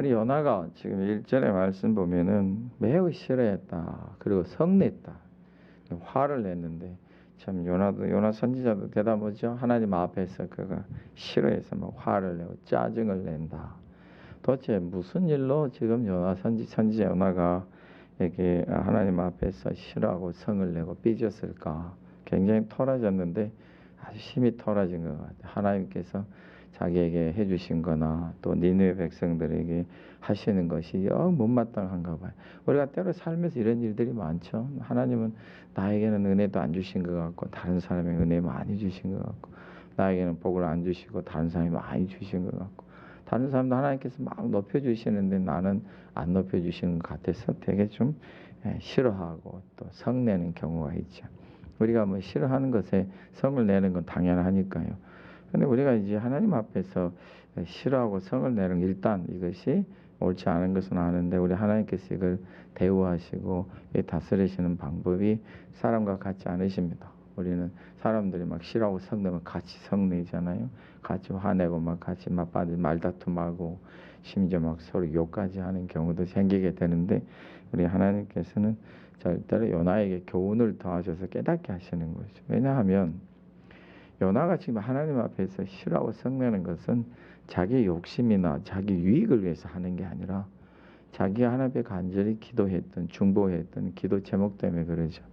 우리 요나가 지금 1절의 말씀 보면은 매우 싫어했다. 그리고 성냈다. 화를 냈는데 참 요나 선지자도 대답하죠. 하나님 앞에서 그가 싫어해서 막 화를 내고 짜증을 낸다. 도대체 무슨 일로 지금 선지자 요나가 이렇게 하나님 앞에서 싫어하고 성을 내고 삐졌을까? 굉장히 토라졌는데 아주 심히 토라진 것 같아요. 하나님께서 자기에게 해주신 거나 또 니느웨 백성들에게 하시는 것이 영 못마땅한가 봐요. 우리가 때로 살면서 이런 일들이 많죠. 하나님은 나에게는 은혜도 안 주신 것 같고 다른 사람에게 은혜 많이 주신 것 같고 나에게는 복을 안 주시고 다른 사람이 많이 주신 것 같고 다른 사람도 하나님께서 막 높여주시는데 나는 안 높여주시는 것 같아서 되게 좀 싫어하고 또 성내는 경우가 있죠. 우리가 뭐 싫어하는 것에 성을 내는 건 당연하니까요. 근데 우리가 이제 하나님 앞에서 싫어하고 성을 내는 일단 이것이 옳지 않은 것은 아는데 우리 하나님께서 이걸 대우하시고 다스리시는 방법이 사람과 같지 않으십니다. 우리는 사람들이 막 싫어하고 성내면 같이 성내잖아요. 같이 화내고 막 같이 막 말다툼하고 심지어 막 서로 욕까지 하는 경우도 생기게 되는데 우리 하나님께서는 절대로 요나에게 교훈을 더하셔서 깨닫게 하시는 거죠. 왜냐하면 요나가 지금 하나님 앞에서 싫어하고 성내는 것은 자기 욕심이나 자기 유익을 위해서 하는 게 아니라 자기가 하나님 앞에 간절히 기도했던 중보했던 기도 제목 때문에 그러죠.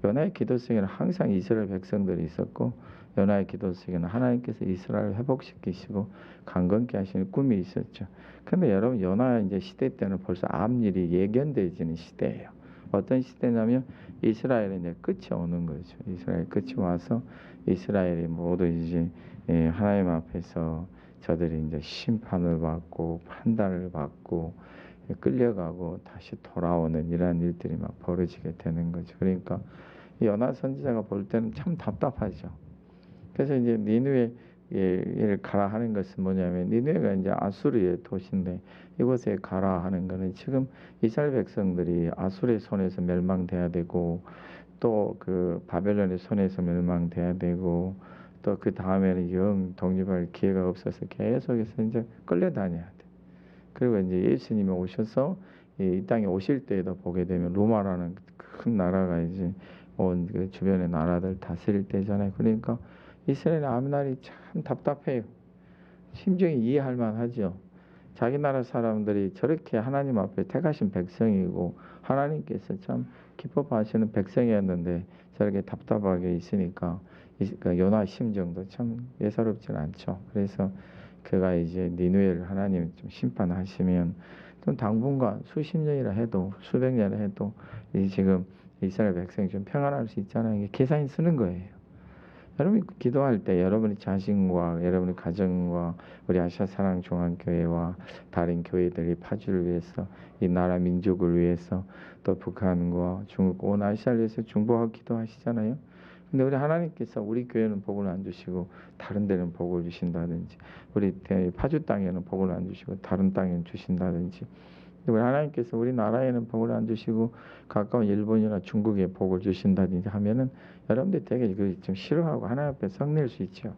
요나의 기도 속에는 항상 이스라엘 백성들이 있었고 요나의 기도 속에는 하나님께서 이스라엘을 회복시키시고 강건케 하시는 꿈이 있었죠. 근데 여러분 요나 이제 시대 때는 벌써 앞일이 예견되지는 시대예요. 어떤 시대냐면 이스라엘의 이제 끝이 오는 거죠. 이스라엘 끝이 와서 이스라엘이 모두 이제 하나님 앞에서 저들이 이제 심판을 받고 판단을 받고 끌려가고 다시 돌아오는 이러한 일들이 막 벌어지게 되는 거죠. 그러니까 요나 선지자가 볼 때는 참 답답하죠. 그래서 이제 니느웨를 가라 하는 것은 뭐냐면 니느웨가 이제 아수르의 도시인데 이곳에 가라 하는 것은 지금 이스라엘 백성들이 아수르의 손에서 멸망돼야 되고 또 그 바벨론의 손에서 멸망돼야 되고 또 그 다음에는 영 독립할 기회가 없어서 계속해서 이제 끌려다녀야 돼. 그리고 이제 예수님이 오셔서 이 땅에 오실 때에도 보게 되면 로마라는 큰 나라가 이제 온 그 주변의 나라들 다스릴 때잖아요. 그러니까 이스라엘 앞날이 참 답답해요. 심정이 이해할 만하죠. 자기 나라 사람들이 저렇게 하나님 앞에 택하신 백성이고 하나님께서 참 기뻐하시는 백성이었는데 저렇게 답답하게 있으니까 그 요나 심정도 참 예사롭지 않죠. 그래서 그가 이제 니느웨를 하나님 좀 심판하시면 좀 당분간 수십 년이라 해도 수백 년이라 해도 이 지금 이스라엘 백성이 좀 평안할 수 있잖아요. 이게 계산이 쓰는 거예요. 여러분이 기도할 때 여러분의 자신과 여러분의 가정과 우리 아시아사랑종합교회와 다른 교회들이 파주를 위해서 이 나라 민족을 위해서 또 북한과 중국 온 아시아를 위해서 중보하고 기도하시잖아요. 근데 우리 하나님께서 우리 교회는 복을 안 주시고 다른 데는 복을 주신다든지 우리 파주 땅에는 복을 안 주시고 다른 땅에는 주신다든지 우리 하나님께서 우리나라에는 복을 안 주시고 가까운 일본이나 중국에 복을 주신다든지 하면은 여러분들이 되게 좀 싫어하고 하나님 앞에 성낼 수 있죠.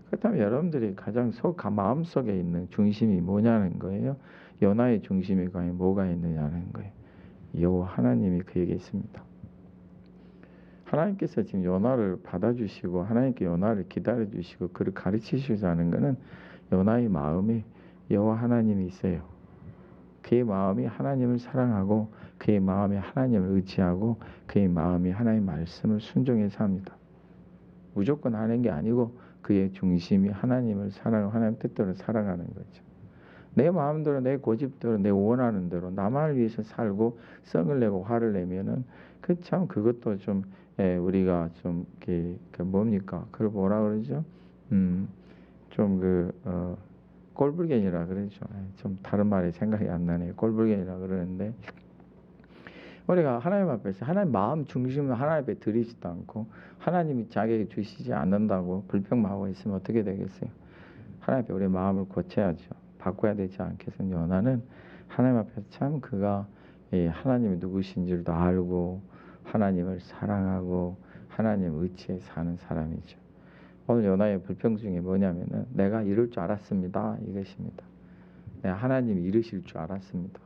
그렇다면 여러분들이 가장 마음속에 있는 중심이 뭐냐는 거예요. 요나의 중심이 과연 뭐가 있느냐는 거예요. 여호와 하나님이 그에게 있습니다. 하나님께서 지금 요나를 받아주시고 하나님께 요나를 기다려주시고 그를 가르치시자는 것은 요나의 마음에 여호와 하나님이 있어요. 그의 마음이 하나님을 사랑하고 그의 마음이 하나님을 의지하고 그의 마음이 하나님의 말씀을 순종해서 합니다. 무조건 하는 게 아니고 그의 중심이 하나님을 사랑하고 하나님 뜻대로 살아가는 거죠. 내 마음대로 내 고집대로 내 원하는 대로 나만을 위해서 살고 성을 내고 화를 내면은 그 참 그것도 좀 우리가 좀 뭡니까? 그걸 뭐라 그러죠? 꼴불견이라 그러죠. 좀 다른 말이 생각이 안 나네요. 꼴불견이라 그러는데 우리가 하나님 앞에서 하나님 마음 중심을 하나님 앞에 드리지도 않고 하나님이 자기에게 주시지 않는다고 불평하고 있으면 어떻게 되겠어요? 하나님 앞에 우리 마음을 고쳐야죠. 바꿔야 되지 않겠어요? 요나는 하나님 앞에서 참 그가 하나님이 누구신지도 알고 하나님을 사랑하고 하나님 의지에 사는 사람이죠. 오늘 요나의 불평 중에 뭐냐면은 내가 이럴 줄 알았습니다. 이것입니다. 하나님이 이르실 줄 알았습니다.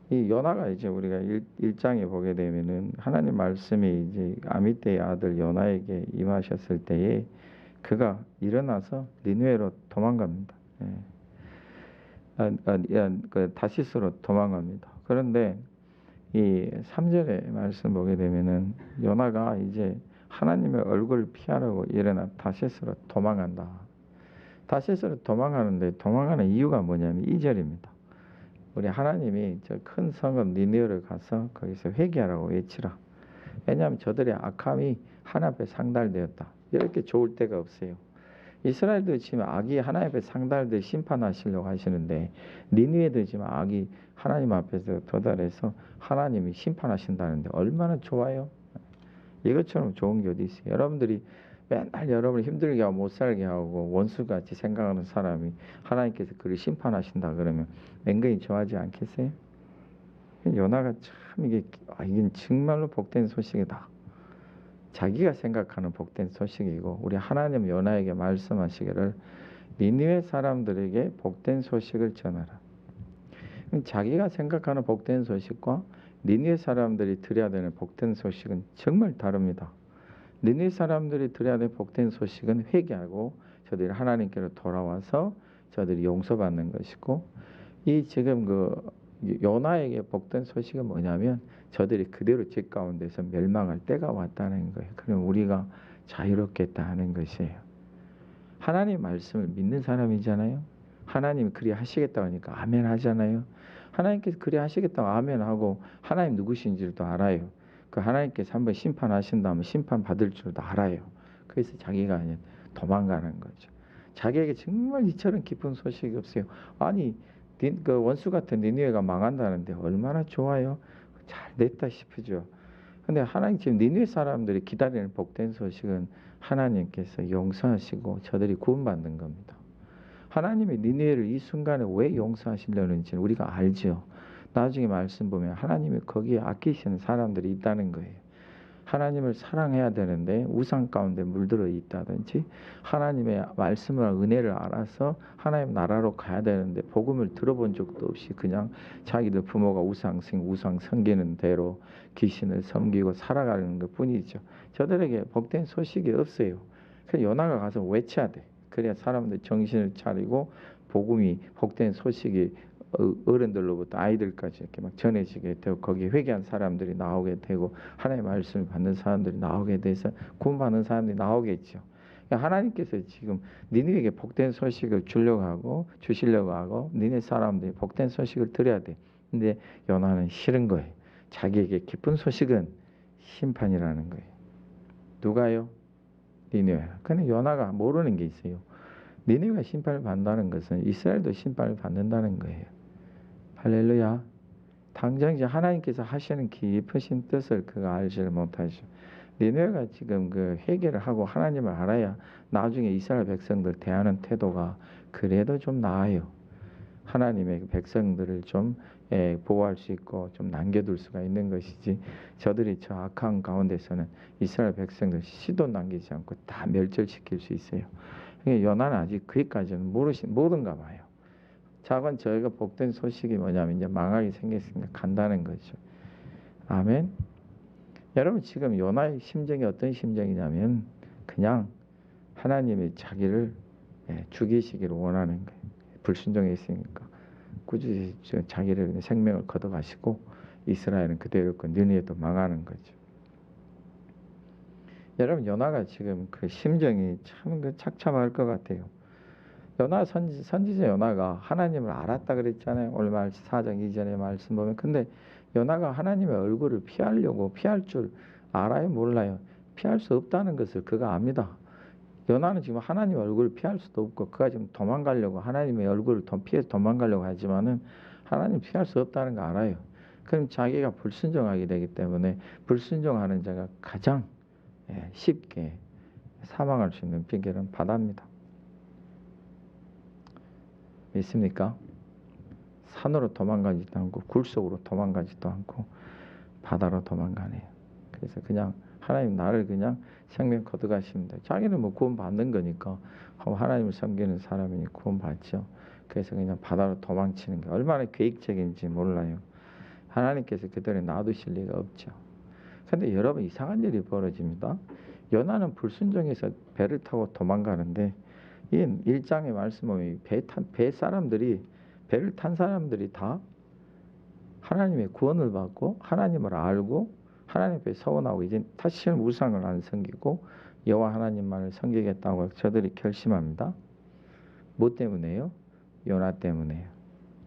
이 요나가 이제 우리가 1장에 보게 되면은 하나님 말씀이 이제 아미떼의 아들 요나에게 임하셨을 때에 그가 일어나서 니느웨로 도망갑니다. 예. 그 다시스로 도망갑니다. 그런데 이 3절의 말씀 보게 되면은 요나가 이제 하나님의 얼굴을 피하려고 일어나 다시스로 도망간다. 다시스로 도망가는데 도망가는 이유가 뭐냐면 2절입니다. 우리 하나님이 저 큰 성읍 니느웨를 가서 거기서 회개하라고 외치라. 왜냐하면 저들의 악함이 하나님 앞에 상달되었다. 이렇게 좋을 때가 없어요. 이스라엘도 지금 악이 하나님 앞에 상달돼 심판하시려고 하시는데 니느웨도 지금 악이 하나님 앞에서 도달해서 하나님이 심판하신다는데 얼마나 좋아요? 이것처럼 좋은 게 어디 있어요? 여러분들이 맨날 여러분을 힘들게 하고 못 살게 하고 원수같이 생각하는 사람이 하나님께서 그를 심판하신다 그러면 맹근히 좋아하지 않겠어요? 요나가 참 이건 정말로 복된 소식이다. 자기가 생각하는 복된 소식이고 우리 하나님 요나에게 말씀하시기를 니느웨 사람들에게 복된 소식을 전하라. 자기가 생각하는 복된 소식과 니느웨 사람들이 들어야 되는 복된 소식은 정말 다릅니다. 니느웨 사람들이 들어야 되는 복된 소식은 회개하고 저들이 하나님께로 돌아와서 저들이 용서받는 것이고 이 지금 그 요나에게 복된 소식은 뭐냐면 저들이 그대로 집 가운데서 멸망할 때가 왔다는 거예요. 그럼 우리가 자유롭겠다 하는 것이에요. 하나님 말씀을 믿는 사람이잖아요. 하나님이 그리 하시겠다고 하니까 아멘 하잖아요. 하나님께서 그리 하시겠다고 아멘 하고 하나님 누구신지도 알아요. 그 하나님께서 한번 심판하신다면 심판 받을 줄도 알아요. 그래서 자기가 도망가는 거죠. 자기에게 정말 이처럼 기쁜 소식이 없어요. 아니 그 원수 같은 니느웨가 망한다는데 얼마나 좋아요. 잘 됐다 싶으죠. 근데 하나님 지금 니느웨 사람들이 기다리는 복된 소식은 하나님께서 용서하시고 저들이 구원받는 겁니다. 하나님이 니느웨를 이 순간에 왜 용서하시려는지는 우리가 알죠. 나중에 말씀 보면 하나님이 거기에 아끼시는 사람들이 있다는 거예요. 하나님을 사랑해야 되는데 우상 가운데 물들어 있다든지 하나님의 말씀을 은혜를 알아서 하나님 나라로 가야 되는데 복음을 들어본 적도 없이 그냥 자기들 부모가 우상 섬기는 대로 귀신을 섬기고 살아가는 것 뿐이죠. 저들에게 복된 소식이 없어요. 그래서 요나가 가서 외쳐야 돼. 그래야 사람들 정신을 차리고 복음이 복된 소식이 어른들로부터 아이들까지 이렇게 막 전해지게 되고 거기에 회개한 사람들이 나오게 되고 하나님의 말씀을 받는 사람들이 나오게 돼서 구원받는 사람들이 나오겠죠. 그러니까 하나님께서 지금 니느웨에게 복된 소식을 주시려고 하고 니네 사람들이 복된 소식을 들어야 돼. 근데 요나는 싫은 거예요. 자기에게 기쁜 소식은 심판이라는 거예요. 누가요? 니느웨가. 근데 요나가 모르는 게 있어요. 니느웨가 심판을 받는다는 것은 이스라엘도 심판을 받는다는 거예요. 할렐루야. 당장 이제 하나님께서 하시는 깊으신 뜻을 그가 알지를 못하죠. 니느웨가 지금 그 회개를 하고 하나님을 알아야 나중에 이스라엘 백성들 대하는 태도가 그래도 좀 나아요. 하나님의 백성들을 좀 보호할 수 있고 좀 남겨둘 수가 있는 것이지 저들이 저 악한 가운데서는 이스라엘 백성들 시도 남기지 않고 다 멸절시킬 수 있어요. 그러니까 요나는 아직 거기까지는 모른가 봐요. 작은 저희가 복된 소식이 뭐냐면 이제 망하게 생겼으니까 간다는 거죠. 아멘. 여러분 지금 요나의 심정이 어떤 심정이냐면 그냥 하나님이 자기를 죽이시기를 원하는 거예요. 불순종했으니까 꾸준히 자기를 생명을 걷어가시고 이스라엘은 그대로 있고 니느웨도 망하는 거죠. 여러분 요나가 지금 그 심정이 참 착잡할 것 같아요. 요나 선지자 요나가 하나님을 알았다 그랬잖아요. 오늘 4장 이전에 말씀 보면. 근데 요나가 하나님의 얼굴을 피할 줄 알아요? 몰라요? 피할 수 없다는 것을 그가 압니다. 요나는 지금 하나님의 얼굴을 피할 수도 없고 그가 지금 도망가려고 하나님의 얼굴을 피해서 도망가려고 하지만은 하나님 피할 수 없다는 거 알아요. 그럼 자기가 불순종하게 되기 때문에 불순종하는 자가 가장 쉽게 사망할 수 있는 비결은 바다입니다. 믿습니까? 산으로 도망가지도 않고 굴 속으로 도망가지도 않고 바다로 도망가네요. 그래서 그냥 하나님 나를 그냥 생명 거둬가십니다. 자기는 뭐 구원 받는 거니까 하나님을 섬기는 사람이니 구원 받죠. 그래서 그냥 바다로 도망치는 게 얼마나 계획적인지 몰라요. 하나님께서 그들을 놔두실 리가 없죠. 근데 여러분 이상한 일이 벌어집니다. 요나는 불순종해서 배를 타고 도망가는데 이 1장의 말씀은 배 사람들이 배를 탄 사람들이 다 하나님의 구원을 받고 하나님을 알고 하나님 앞에 서원하고 이제 다시는 우상을 안 섬기고 여호와 하나님만을 섬기겠다고 저들이 결심합니다. 뭐 때문에요? 요나 때문에요.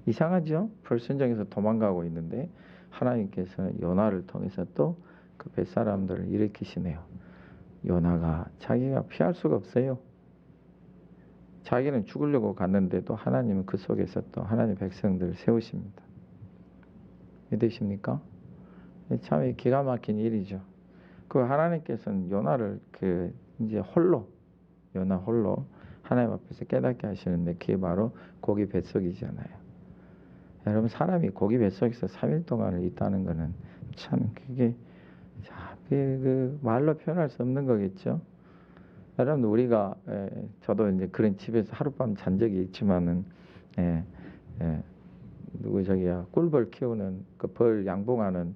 이상하죠? 불순종해서 도망가고 있는데 하나님께서는 요나를 통해서 또 그 뱃사람들을 일으키시네요. 요나가 자기가 피할 수가 없어요. 자기는 죽으려고 갔는데도 하나님은 그 속에서 또 하나님의 백성들을 세우십니다. 믿으십니까? 참 기가 막힌 일이죠. 그 하나님께서는 요나를 이제 요나 홀로 하나님 앞에서 깨닫게 하시는데 그게 바로 고기 뱃속이잖아요. 여러분 사람이 고기 뱃속에서 3일 동안을 있다는 거는 참 그게 그 말로 표현할 수 없는 거겠죠. 여러분 우리가 저도 이제 그런 집에서 하룻밤 잔 적이 있지만은 예, 예, 누구 저기야 꿀벌 키우는 그 벌 양봉하는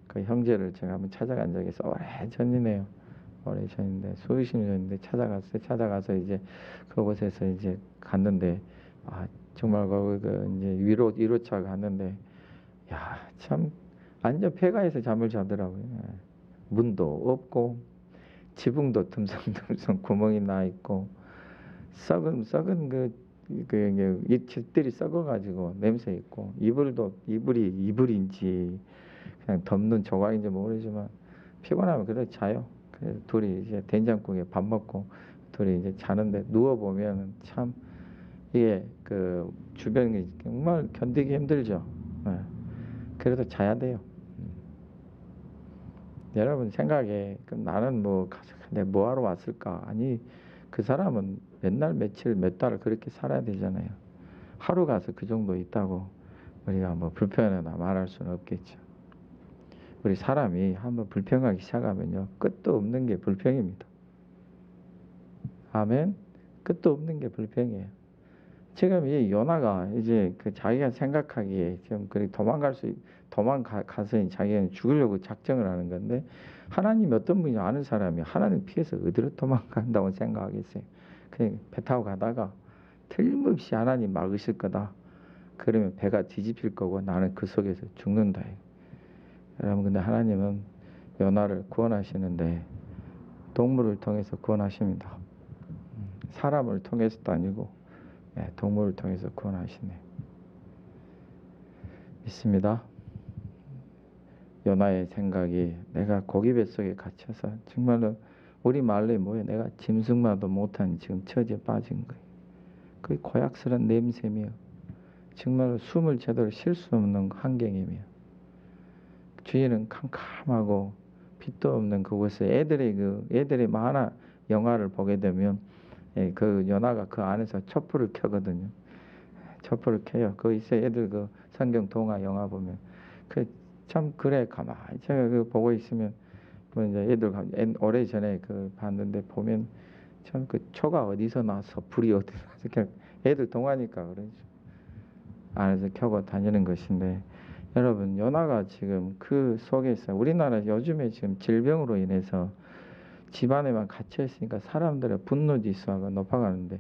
그 형제를 제가 한번 찾아간 적이 있어 오래 전이네요. 오래 전인데 수십 년인데 찾아가서 이제 그곳에서 이제 갔는데 정말 그 이제 위로차 갔는데 야 참 완전 폐가에서 잠을 자더라고요. 문도 없고 지붕도 듬성듬성 구멍이 나 있고 썩은 이 집들이 썩어가지고 냄새 있고 이불인지 그냥 덮는 조각인지 모르지만 피곤하면 그대로 자요. 그래서 둘이 이제 된장국에 밥 먹고 둘이 이제 자는데 누워 보면 참 이게 그 주변이 정말 견디기 힘들죠. 예. 그래도 자야 돼요. 여러분 생각에 나는 내가 뭐하러 왔을까? 아니 그 사람은 맨날 며칠 몇 달을 그렇게 살아야 되잖아요. 하루 가서 그 정도 있다고 우리가 뭐 불편하다 말할 수는 없겠죠. 우리 사람이 한번 불평하기 시작하면요 끝도 없는 게 불평입니다. 아멘. 끝도 없는 게 불평이에요. 지금 이 요나가 이제 그 자기가 생각하기에 지금 도망가서 자기는 죽으려고 작정을 하는 건데 하나님이 어떤 분인지 아는 사람이 하나님 피해서 어디로 도망간다고 생각하겠어요. 그냥 배 타고 가다가 틀림없이 하나님 막으실 거다. 그러면 배가 뒤집힐 거고 나는 그 속에서 죽는다. 여러분 근데 하나님은 요나를 구원하시는데 동물을 통해서 구원하십니다. 사람을 통해서도 아니고 동물을 통해서 구원하시네. 믿습니다. 요나의 생각이 내가 고기 뱃속에 갇혀서 정말로 우리 말로 뭐예요? 내가 짐승마도 못한 지금 처지에 빠진 거예요. 그 고약스러운 냄새며 정말로 숨을 제대로 쉴 수 없는 환경이며 주위는 캄캄하고 빛도 없는 그곳에 애들이 만화 영화를 보게 되면 그 연화가 그 안에서 촛불을 켜거든요. 촛불을 켜요. 거기서 애들 그 성경 동화 영화 보면 참 그래 가만히 제가 그 보고 있으면 뭐 이제 오래 전에 그 봤는데 보면 참 그 초가 어디서 나서 불이 어디서 나서 그냥 애들 동화니까 그러죠. 안에서 켜고 다니는 것인데 여러분 연화가 지금 그 속에서 우리나라 요즘에 지금 질병으로 인해서 집안에만 갇혀 있으니까 사람들의 분노 지수가 높아가는데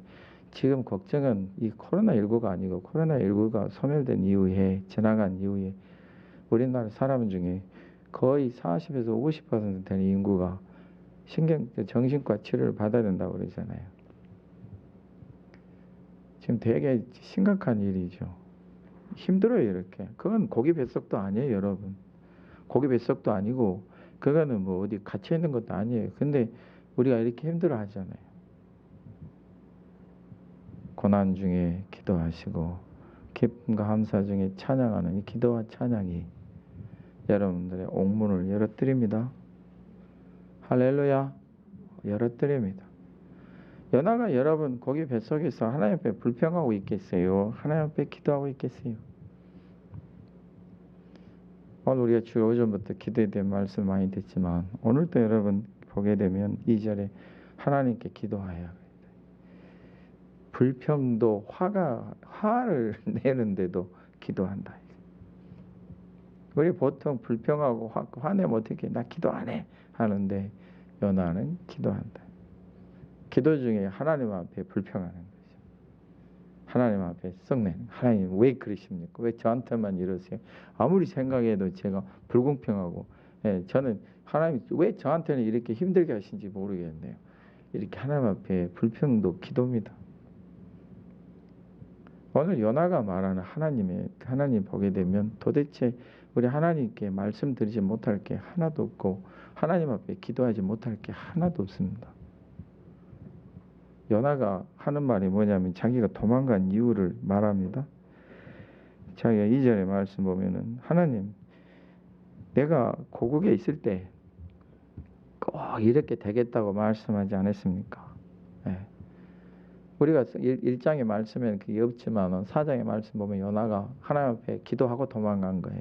지금 걱정은 이 코로나19가 아니고 코로나19가 소멸된 이후에 지나간 이후에 우리나라 사람 중에 거의 40에서 50% 되는 인구가 정신과 치료를 받아야 된다고 그러잖아요. 지금 되게 심각한 일이죠. 힘들어요 이렇게. 그건 고기 뱃속도 아니에요 여러분. 고기 뱃속도 아니고 그거는 뭐 어디 갇혀 있는 것도 아니에요. 근데 우리가 이렇게 힘들어 하잖아요. 고난 중에 기도하시고 기쁨과 감사 중에 찬양하는 이 기도와 찬양이 여러분들의 옥문을 열어드립니다. 할렐루야. 열어드립니다. 연하가 여러분 거기 뱃속에서 하나님 앞에 불평하고 있겠어요? 하나님 앞에 기도하고 있겠어요? 오늘 우리가 주 오전부터 기도에 대한 말씀 많이 듣지만 오늘도 여러분 보게 되면 2절에 하나님께 기도하여야 합니다. 불평도 화를 내는데도 기도한다. 우리 보통 불평하고 화내면 어떻게 나 기도 안 해 하는데 요나는 기도한다. 기도 중에 하나님 앞에 불평하는 거죠. 하나님 앞에 썩내는. 하나님 왜 그러십니까? 왜 저한테만 이러세요? 아무리 생각해도 제가 불공평하고, 저는 하나님 왜 저한테는 이렇게 힘들게 하신지 모르겠네요. 이렇게 하나님 앞에 불평도 기도입니다. 오늘 요나가 말하는 하나님 보게 되면 도대체 우리 하나님께 말씀드리지 못할 게 하나도 없고 하나님 앞에 기도하지 못할 게 하나도 없습니다. 요나가 하는 말이 뭐냐면 자기가 도망간 이유를 말합니다. 자기가 2절의 말씀 보면은 하나님, 내가 고국에 있을 때 꼭 이렇게 되겠다고 말씀하지 않았습니까? 우리가 1장의 말씀에는 그게 없지만 4장의 말씀 보면 요나가 하나님 앞에 기도하고 도망간 거예요.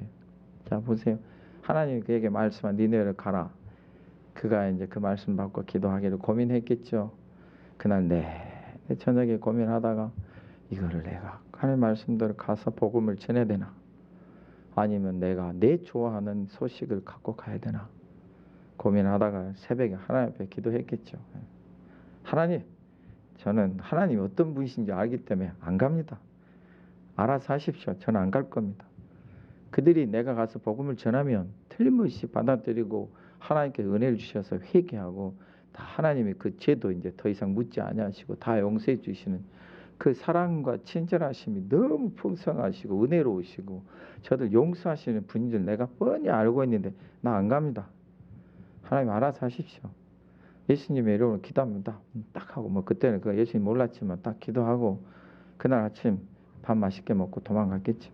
자 보세요. 하나님이 그에게 말씀한 니네를 가라. 그가 이제 그 말씀 받고 기도하기를 고민했겠죠. 그날 내 저녁에 고민하다가 이거를 내가 하나님 말씀대로 가서 복음을 전해야 되나? 아니면 내가 내 좋아하는 소식을 갖고 가야 되나? 고민하다가 새벽에 하나님 앞에 기도했겠죠. 하나님, 저는 하나님이 어떤 분이신지 알기 때문에 안 갑니다. 알아서 하십시오. 저는 안 갈 겁니다. 그들이 내가 가서 복음을 전하면 틀림없이 받아들이고 하나님께 은혜를 주셔서 회개하고 다 하나님이 그 죄도 이제 더 이상 묻지 아니하시고 다 용서해 주시는 그 사랑과 친절하심이 너무 풍성하시고 은혜로우시고 저들 용서하시는 분들 내가 뻔히 알고 있는데 나 안 갑니다. 하나님 알아서 하십시오. 예수님의 이름으로 기도합니다. 딱 하고 뭐 그때는 그 예수님 몰랐지만 딱 기도하고 그날 아침 밥 맛있게 먹고 도망갔겠지.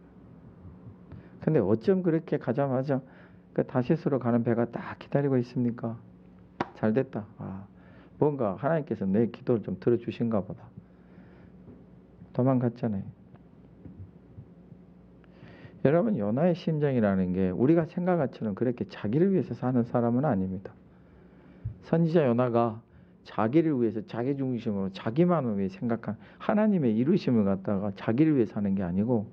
근데 어쩜 그렇게 가자마자 그 다시스로 가는 배가 딱 기다리고 있습니까? 잘 됐다. 뭔가 하나님께서 내 기도를 좀 들어주신가 보다. 도망갔잖아요. 여러분 요나의 심정이라는 게 우리가 생각한 것처럼 그렇게 자기를 위해서 사는 사람은 아닙니다. 선지자 요나가 자기를 위해서 자기 중심으로 자기만을 위해 생각한 하나님의 이루심을 갖다가 자기를 위해 사는 게 아니고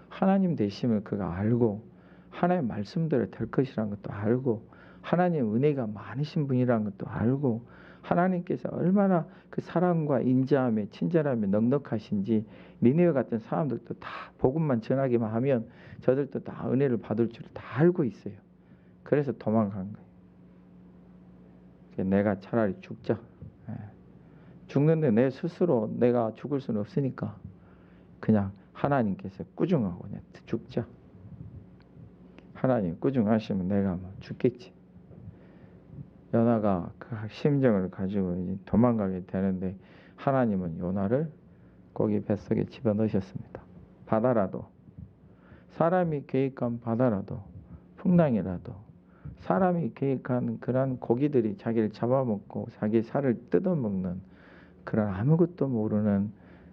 하나님 되심을 그가 알고 하나님의 말씀대로 될 것이라는 것도 알고 하나님의 은혜가 많으신 분이라는 것도 알고 하나님께서 얼마나 그 사랑과 인자함에 친절함에 넉넉하신지 니네와 같은 사람들도 다 복음만 전하기만 하면 저들도 다 은혜를 받을 줄 다 알고 있어요. 그래서 도망간 거예요. 내가 차라리 죽자. 죽는데 내 스스로 내가 죽을 수는 없으니까 그냥 하나님께서 꾸중하고 그냥 죽자. 하나님 꾸중하시면 내가 뭐 죽겠지. 요나가 그 심정을 가지고 이제 도망가게 되는데 하나님은 요나를 고기 뱃속에 집어넣으셨습니다. 바다라도 사람이 계획한 바다라도 풍랑이라도 사람이 계획한 그런 고기들이 자기를 잡아먹고 자기 살을 뜯어먹는 그런 아무것도 모르는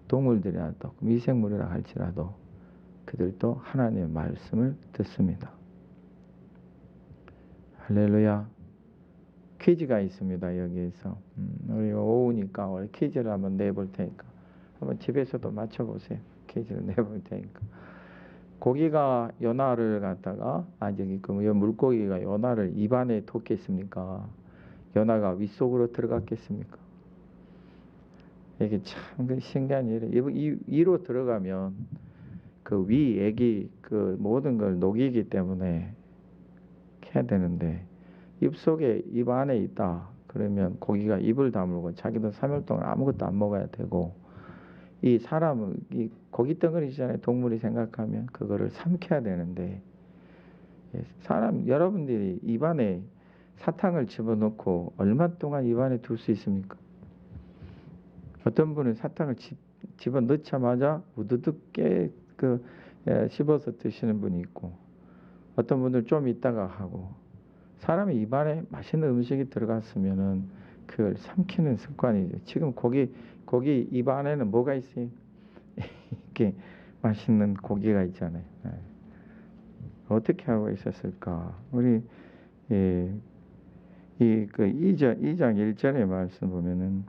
동물들이라도 미생물이라 할지라도 그들도 하나님의 말씀을 듣습니다. 할렐루야. 퀴즈가 있습니다. 여기에서 우리 오후니까 우리 퀴즈를 한번 내볼 테니까 한번 집에서도 맞춰보세요. 퀴즈를 내볼 테니까 고기가 요나를 갖다가 그 물고기가 요나를 입안에 뒀겠습니까? 요나가 윗속으로 들어갔겠습니까? 이게 참 신기한 일이에요. 이로 들어가면 그 위액이 그 모든 걸 녹이기 때문에 해야 되는데 입속에 입 안에 있다. 그러면 고기가 입을 다물고 자기도 3일 동안 아무것도 안 먹어야 되고 이 사람은 이 고기 덩어리잖아요. 동물이 생각하면 그거를 삼켜야 되는데 여러분들이 입안에 사탕을 집어넣고 얼마 동안 입안에 둘 수 있습니까? 어떤 분은 사탕을 집어넣자마자 우두둑 씹어서 드시는 분이 있고 어떤 분들 좀 있다가 하고 사람이 입안에 맛있는 음식이 들어갔으면은 그걸 삼키는 습관이죠. 지금 고기 입 안에는 뭐가 있어요? 이렇게 맛있는 고기가 있잖아요. 어떻게 하고 있었을까? 우리 그 2장 1절의 말씀 보면은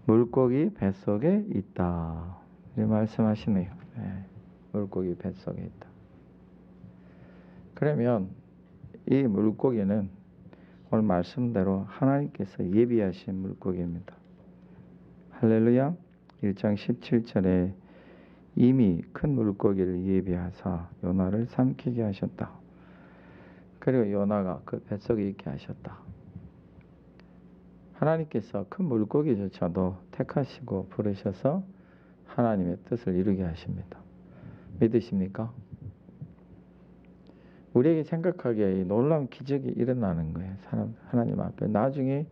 물고기 뱃속에 있다. 이렇게 말씀하시네요. 물고기 뱃속에 있다. 그러면 이 물고기는 오늘 말씀대로 하나님께서 예비하신 물고기입니다. 할렐루야. 1장 17절에 이미 큰 물고기를 예비하사 요나를 삼키게 하셨다. 그리고 요나가 그 뱃속에 있게 하셨다. 하나님께서 큰 물고기조차도 택하시고 부르셔서 하나님의 뜻을 이루게 하십니다. 믿으십니까? 우리에게 생각하기에 놀라운 기적이 일어나는 거예요. 하나님 앞에. 나중에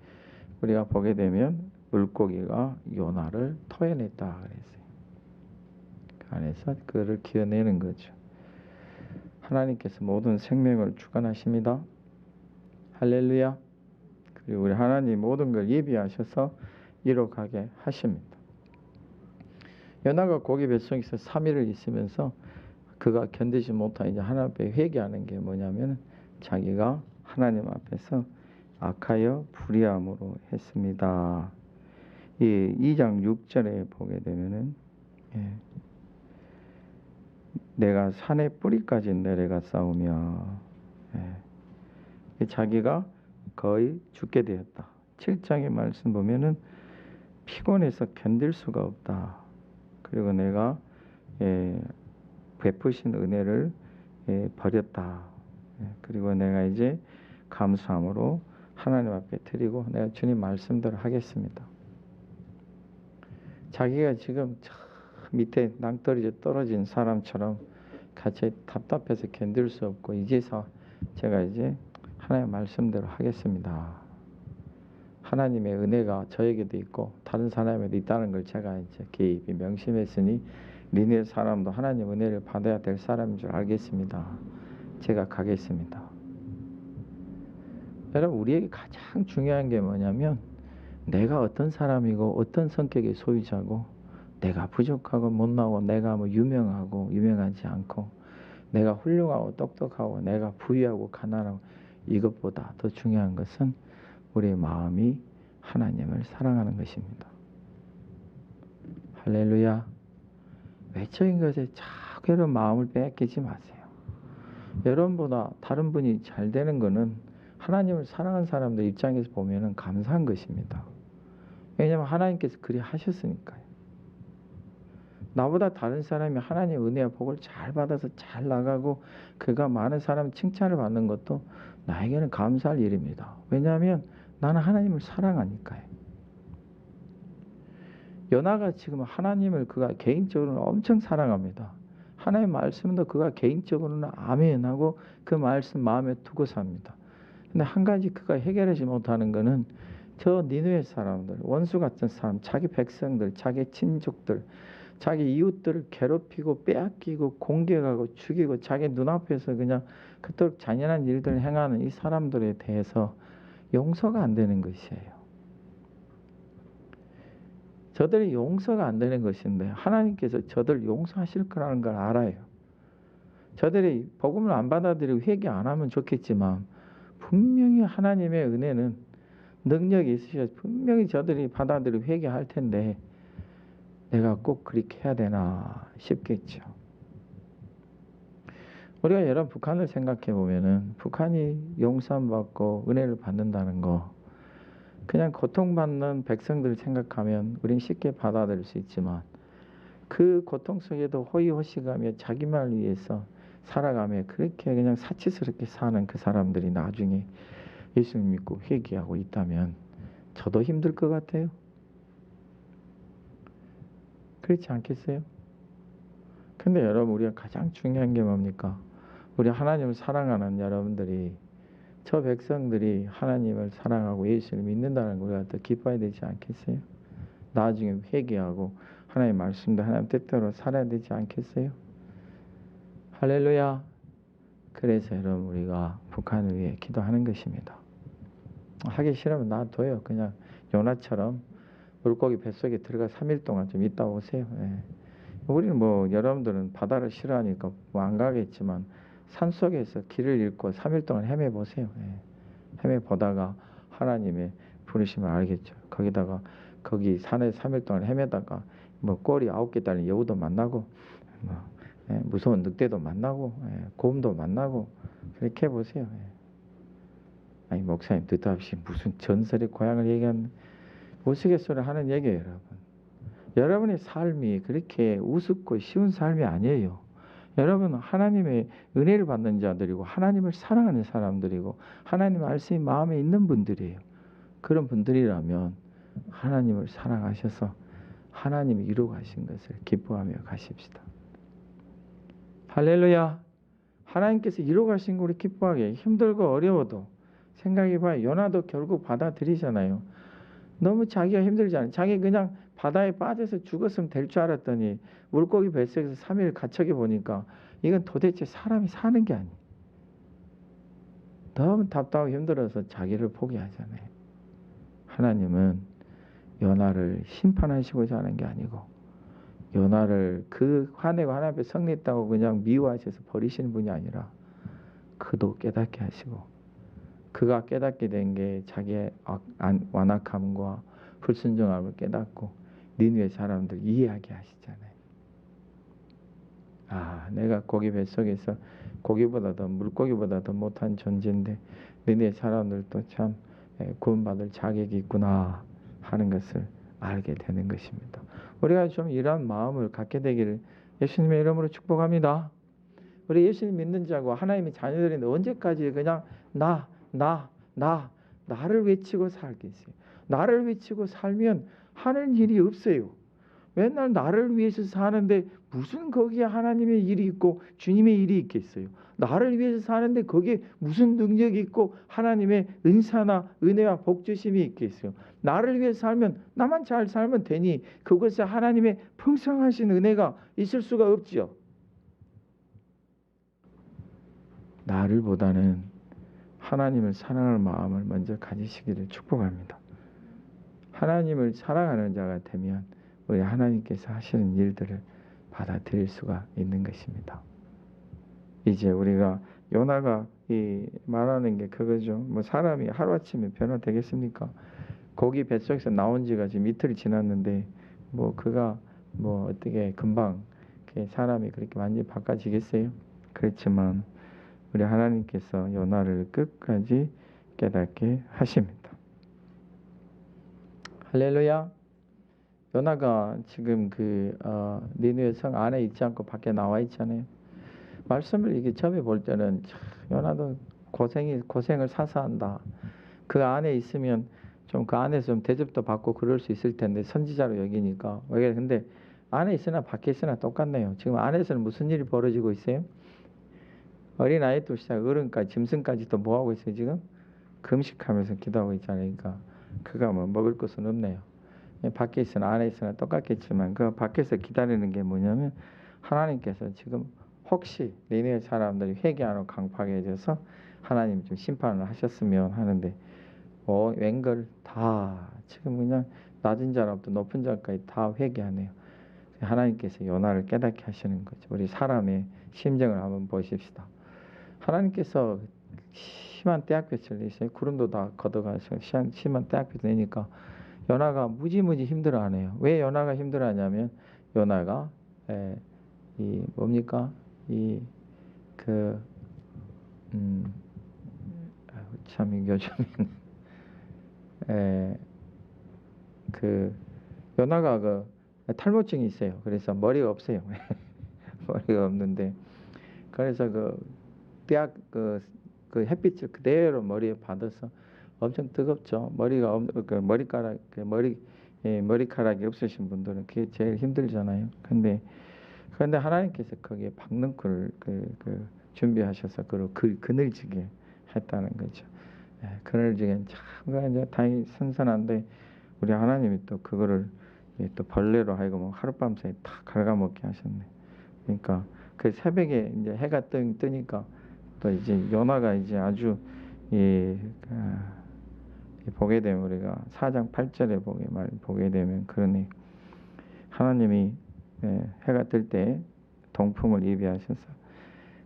우리가 보게 되면 물고기가 요나를 토해냈다 그랬어요. 그 안에서 그를 키워내는 거죠. 하나님께서 모든 생명을 주관하십니다. 할렐루야. 그리고 우리 하나님 모든 걸 예비하셔서 이뤄가게 하십니다. 요나가 고기 뱃속에서 3일을 있으면서 그가 견디지 못한 이제 하나님 앞에 회개하는 게 뭐냐면 자기가 하나님 앞에서 악하여 불의함으로 했습니다. 이 2장 6절에 보게 되면은 내가 산의 뿌리까지 내려가 싸우며 자기가 거의 죽게 되었다. 7장의 말씀 보면은 피곤해서 견딜 수가 없다. 그리고 내가 베푸신 은혜를 버렸다. 그리고 내가 이제 감사함으로 하나님 앞에 드리고 내가 주님 말씀대로 하겠습니다. 자기가 지금 저 밑에 낭떠러지에 떨어진 사람처럼 같이 답답해서 견딜 수 없고 이제서 제가 이제 하나님의 말씀대로 하겠습니다. 하나님의 은혜가 저에게도 있고 다른 사람에도 있다는 걸 제가 이제 깊이 명심했으니 니네 사람도 하나님 은혜를 받아야 될 사람인 줄 알겠습니다. 제가 가겠습니다. 여러분 우리에게 가장 중요한 게 뭐냐면 내가 어떤 사람이고 어떤 성격의 소유자고 내가 부족하고 못나고 내가 뭐 유명하고 유명하지 않고 내가 훌륭하고 똑똑하고 내가 부유하고 가난하고 이것보다 더 중요한 것은 우리의 마음이 하나님을 사랑하는 것입니다. 할렐루야. 외적인 것에 자꾸 여러분 마음을 뺏기지 마세요. 여러분보다 다른 분이 잘 되는 것은 하나님을 사랑하는 사람들 입장에서 보면 감사한 것입니다. 왜냐하면 하나님께서 그리 하셨으니까요. 나보다 다른 사람이 하나님의 은혜와 복을 잘 받아서 잘 나가고 그가 많은 사람 칭찬을 받는 것도 나에게는 감사할 일입니다. 왜냐하면 나는 하나님을 사랑하니까요. 요나가 지금 하나님을 그가 개인적으로는 엄청 사랑합니다. 하나님의 말씀도 그가 개인적으로는 아멘하고 그 말씀 마음에 두고 삽니다. 근데 한 가지 그가 해결하지 못하는 것은 저 니느웨 사람들, 원수 같은 사람, 자기 백성들, 자기 친족들, 자기 이웃들을 괴롭히고 빼앗기고 공격하고 죽이고 자기 눈앞에서 그냥 그토록 잔인한 일들을 행하는 이 사람들에 대해서 용서가 안 되는 것이에요. 저들이 용서가 안 되는 것인데 하나님께서 저들 용서하실 거라는 걸 알아요. 저들이 복음을 안 받아들이고 회개 안 하면 좋겠지만 분명히 하나님의 은혜는 능력이 있으셔서 분명히 저들이 받아들이고 회개할 텐데 내가 꼭 그렇게 해야 되나 싶겠죠. 우리가 여러분 북한을 생각해 보면은 북한이 용서함 받고 은혜를 받는다는 거 그냥 고통받는 백성들을 생각하면 우린 쉽게 받아들일 수 있지만 그 고통 속에도 호의호식하며 자기만을 위해서 살아가며 그렇게 그냥 사치스럽게 사는 그 사람들이 나중에 예수님 믿고 회개하고 있다면 저도 힘들 것 같아요. 그렇지 않겠어요? 근데 여러분 우리가 가장 중요한 게 뭡니까? 우리 하나님을 사랑하는 여러분들이 저 백성들이 하나님을 사랑하고 예수를 믿는다는 걸 우리가 더 기뻐해야 되지 않겠어요? 나중에 회개하고 하나님의 말씀도 하나님 뜻대로 살아야 되지 않겠어요? 할렐루야. 그래서 여러분 우리가 북한을 위해 기도하는 것입니다. 하기 싫으면 놔둬요. 그냥 요나처럼 물고기 뱃속에 들어가 3일 동안 좀 있다 오세요. 우리는 뭐 여러분들은 바다를 싫어하니까 뭐 안 가겠지만 산속에서 길을 잃고 3일 동안 헤매보세요. 헤매보다가 하나님의 부르심을 알겠죠. 거기다가 거기 산에 3일 동안 헤매다가 뭐 꼬리 9개 달린 여우도 만나고 뭐, 무서운 늑대도 만나고 곰도 만나고 그렇게 해보세요. 아니 목사님 뜻없이 무슨 전설의 고향을 얘기하는 우스갯소리 하는 얘기예요, 여러분. 여러분의 삶이 그렇게 우습고 쉬운 삶이 아니에요. 여러분은 하나님의 은혜를 받는 자들이고 하나님을 사랑하는 사람들이고 하나님 말씀이 마음에 있는 분들이에요. 그런 분들이라면 하나님을 사랑하셔서 하나님이 이루어 가신 것을 기뻐하며 가십시다. 할렐루야. 하나님께서 이루어 가신 걸 기뻐하게 힘들고 어려워도 생각해봐요. 요나도 결국 받아들이잖아요. 너무 자기가 힘들잖아요. 자기 그냥 바다에 빠져서 죽었으면 될 줄 알았더니 물고기 뱃속에서 3일 갇혀게 보니까 이건 도대체 사람이 사는 게 아니에요. 너무 답답하고 힘들어서 자기를 포기하잖아요. 하나님은 요나를 심판하시고자 하는 게 아니고 요나를 그 화내고 하나님 앞에 성냈다고 그냥 미워하셔서 버리시는 분이 아니라 그도 깨닫게 하시고 그가 깨닫게 된 게 자기의 완악함과 불순종함을 깨닫고 니느웨 사람들 이해하게 하시잖아요. 아, 내가 고기 뱃속에서 고기보다 더 물고기보다 더 못한 존재인데 니느웨 사람들도 참 구원받을 자격이 있구나 하는 것을 알게 되는 것입니다. 우리가 좀 이러한 마음을 갖게 되기를 예수님의 이름으로 축복합니다. 우리 예수님 믿는 자고 하나님의 자녀들인데 언제까지 그냥 나를 외치고 살겠어요. 나를 외치고 살면 하는 일이 없어요. 맨날 나를 위해서 사는데 무슨 거기에 하나님의 일이 있고 주님의 일이 있겠어요. 나를 위해서 사는데 거기에 무슨 능력이 있고 하나님의 은사나 은혜와 복주심이 있겠어요. 나를 위해서 살면 나만 잘 살면 되니 그것에 하나님의 풍성하신 은혜가 있을 수가 없지요. 나를 보다는 하나님을 사랑할 마음을 먼저 가지시기를 축복합니다. 하나님을 사랑하는 자가 되면 우리 하나님께서 하시는 일들을 받아들일 수가 있는 것입니다. 이제 우리가 요나가 말하는 게 그거죠. 뭐 사람이 하루아침에 변화되겠습니까? 고기 뱃속에서 나온 지가 지금 이틀이 지났는데 뭐 그가 뭐 어떻게 금방 사람이 그렇게 완전히 바꿔지겠어요? 그렇지만 우리 하나님께서 요나를 끝까지 깨닫게 하십니다. 할렐루야. 요나가 지금 니느웨 성 안에 있지 않고 밖에 나와 있잖아요. 말씀을 이게 처음에 볼 때는 요나도 고생을 사사한다. 그 안에 있으면 좀 그 안에서 좀 대접도 받고 그럴 수 있을 텐데 선지자로 여기니까 왜 근데 안에 있으나 밖에 있으나 똑같네요. 지금 안에서는 무슨 일이 벌어지고 있어요? 어린아이도 시작 어른까지 짐승까지도 뭐 하고 있어요 지금? 금식하면서 기도하고 있잖아요. 그러니까 그가 뭐 먹을 것은 없네요. 밖에 있으나 안에 있으나 똑같겠지만 그 밖에서 기다리는 게 뭐냐면 하나님께서 지금 혹시 니느웨 사람들이 회개하고 강팍해져서 하나님 좀 심판을 하셨으면 하는데 웬걸 다 지금 그냥 낮은 자로부터 높은 자까지 다 회개하네요. 하나님께서 요나를 깨닫게 하시는 거죠. 우리 사람의 심정을 한번 보십시다. 하나님께서 심한 떼약볕을 내시요. 구름도 다 걷어가시고 심한 떼약볕을 내니까 요나가 무지무지 힘들어하네요. 왜 요나가 힘들어하냐면 요나가 뭡니까 참 요즘에는 요나가 탈모증이 있어요. 그래서 머리가 없어요. 머리가 없는데 그래서 대학 햇빛을 그대로 머리에 받아서 엄청 뜨겁죠. 머리카락이 없으신 분들은 그게 제일 힘들잖아요. 근데 하나님께서 거기에 박능쿨 준비하셔서 그늘지게 했다는 거죠. 그늘지기는 참 이제 다행히 선선한데 우리 하나님이 또 그거를 또 벌레로 하여금 하룻밤 사이 다 갉아먹게 하셨네. 그러니까 그 새벽에 이제 해가 뜨니까 또 이제 요나가 이제 아주 보게 되면 우리가 4장 8절에 보게 되면 그러네. 하나님이 해가 뜰 때 동풍을 예비하셔서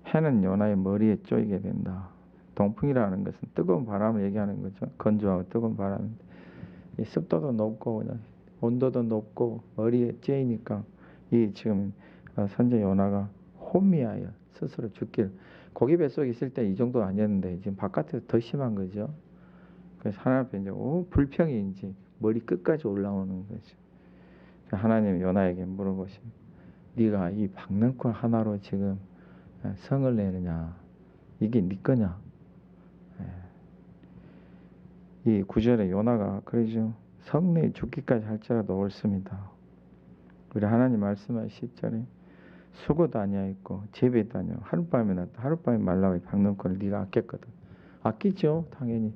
해는 요나의 머리에 쪼이게 된다. 동풍이라는 것은 뜨거운 바람을 얘기하는 거죠. 건조하고 뜨거운 바람. 이 습도도 높고 온도도 높고 머리에 쬐이니까 이 지금 선제 요나가 혼미하여 스스로 죽길. 고기 뱃속에 있을 때 이 정도 아니었는데 지금 바깥에서 더 심한 거죠. 그래서 하나님 앞에 이제 불평이 이제 머리 끝까지 올라오는 거죠. 하나님이 요나에게 물어보십니다. 네가 이 박능꾼 하나로 지금 성을 내느냐? 이게 네 거냐? 이 9절에 요나가 그러죠. 성내에 죽기까지 할지라도 옳습니다. 우리 하나님 말씀하신 10절에 수고도 아니하였고 재배도 아니하고 하룻밤에 났다. 하룻밤에 말라고 박능꾼을 네가 아꼈거든. 아끼죠. 당연히.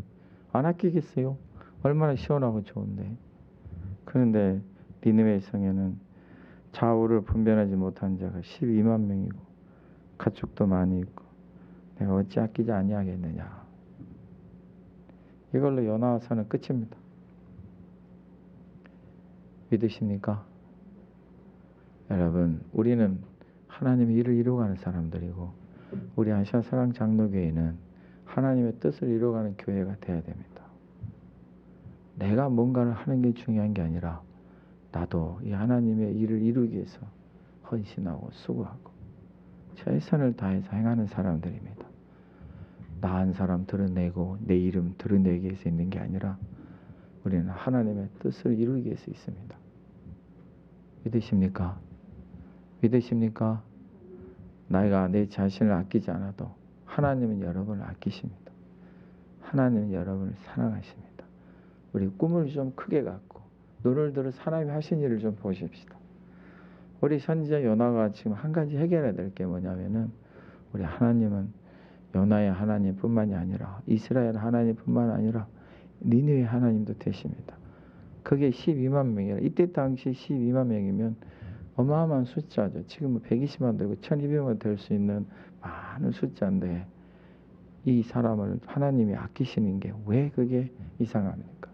안 아끼겠어요? 얼마나 시원하고 좋은데. 그런데 니느웨 성에는 좌우를 분별하지 못한 자가 12만 명이고 가축도 많이 있고 내가 어찌 아끼지 아니하겠느냐. 이걸로 요나서는 끝입니다. 믿으십니까? 여러분, 우리는 하나님의 일을 이루어가는 사람들이고 우리 아시아 사랑 장로교회는 하나님의 뜻을 이루어가는 교회가 돼야 됩니다. 내가 뭔가를 하는 게 중요한 게 아니라 나도 이 하나님의 일을 이루기 위해서 헌신하고 수고하고 최선을 다해서 행하는 사람들입니다. 나 한 사람 드러내고 내 이름 드러내기 위해서 있는 게 아니라 우리는 하나님의 뜻을 이루기 위해서 있습니다. 믿으십니까? 믿으십니까? 내가 내 자신을 아끼지 않아도 하나님은 여러분을 아끼십니다. 하나님은 여러분을 사랑하십니다. 우리 꿈을 좀 크게 갖고 눈을 들어 하나님이 하신 일을 좀 보십시다. 우리 선지자 요나가 지금 한 가지 해결해야 될 게 뭐냐면은 우리 하나님은 요나의 하나님뿐만이 아니라 이스라엘 하나님뿐만 아니라 니느웨 하나님도 되십니다. 그게 12만 명이라 이때 당시 12만 명이면 어마어마한 숫자죠. 지금은 120만 되고 1200만 될 수 있는 많은 숫자인데 이 사람을 하나님이 아끼시는 게 왜 그게 이상합니까?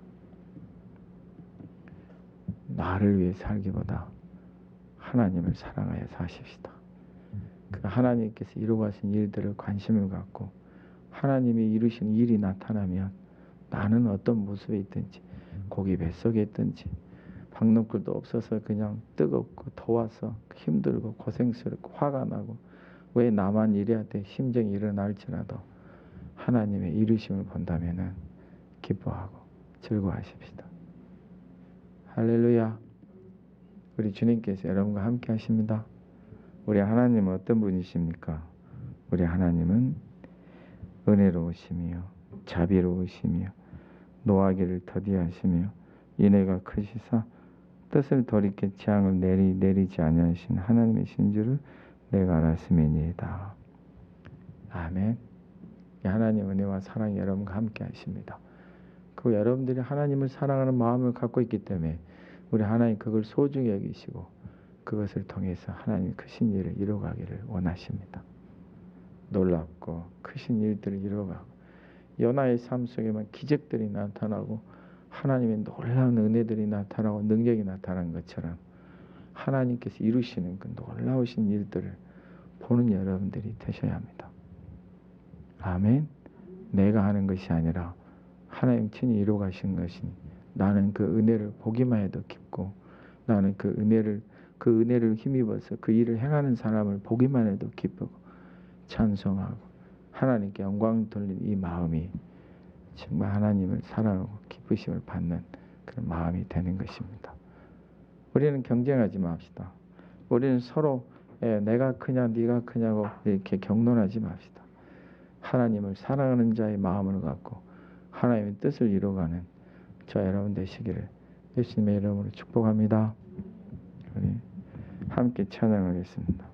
나를 위해 살기보다 하나님을 사랑하여 사십시다. 그 하나님께서 이루어가신 일들을 관심을 갖고 하나님이 이루신 일이 나타나면 나는 어떤 모습에 있든지 고기 뱃속에 있든지 박능꾼도 없어서 그냥 뜨겁고 더워서 힘들고 고생스럽고 화가 나고 왜 나만 이래야 돼 심정이 일어날지라도 하나님의 이루심을 본다면은 기뻐하고 즐거워하십시다. 할렐루야. 우리 주님께서 여러분과 함께 하십니다. 우리 하나님은 어떤 분이십니까? 우리 하나님은 은혜로우시며 자비로우시며 노하기를 더디하시며 인애가 크시사 뜻을 돌이켜 재앙을 내리지 아니하신 하나님이신 줄을 내가 알았음이니이다. 아멘. 하나님 은혜와 사랑이 여러분과 함께 하십니다. 그 여러분들이 하나님을 사랑하는 마음을 갖고 있기 때문에 우리 하나님 그걸 소중히 여기시고 그것을 통해서 하나님 크신 일을 이루어가기를 원하십니다. 놀랍고 크신 일들을 이루어가고 요나의 삶 속에만 기적들이 나타나고 하나님의 놀라운 은혜들이 나타나고 능력이 나타난 것처럼 하나님께서 이루시는 그 놀라우신 일들을 보는 여러분들이 되셔야 합니다. 아멘. 내가 하는 것이 아니라 하나님 친히 이루어 가신 것이니 나는 그 은혜를 보기만 해도 기쁘고 나는 그 은혜를 힘입어서 그 일을 행하는 사람을 보기만 해도 기쁘고 찬송하고 하나님께 영광 돌린 이 마음이 정말 하나님을 사랑하고 기쁘심을 받는 그런 마음이 되는 것입니다. 우리는 경쟁하지 맙시다. 우리는 서로 내가 크냐 네가 크냐고 이렇게 경론하지 맙시다. 하나님을 사랑하는 자의 마음을 갖고 하나님의 뜻을 이루어가는 저 여러분 되시기를 예수님의 이름으로 축복합니다. 우리 함께 찬양하겠습니다.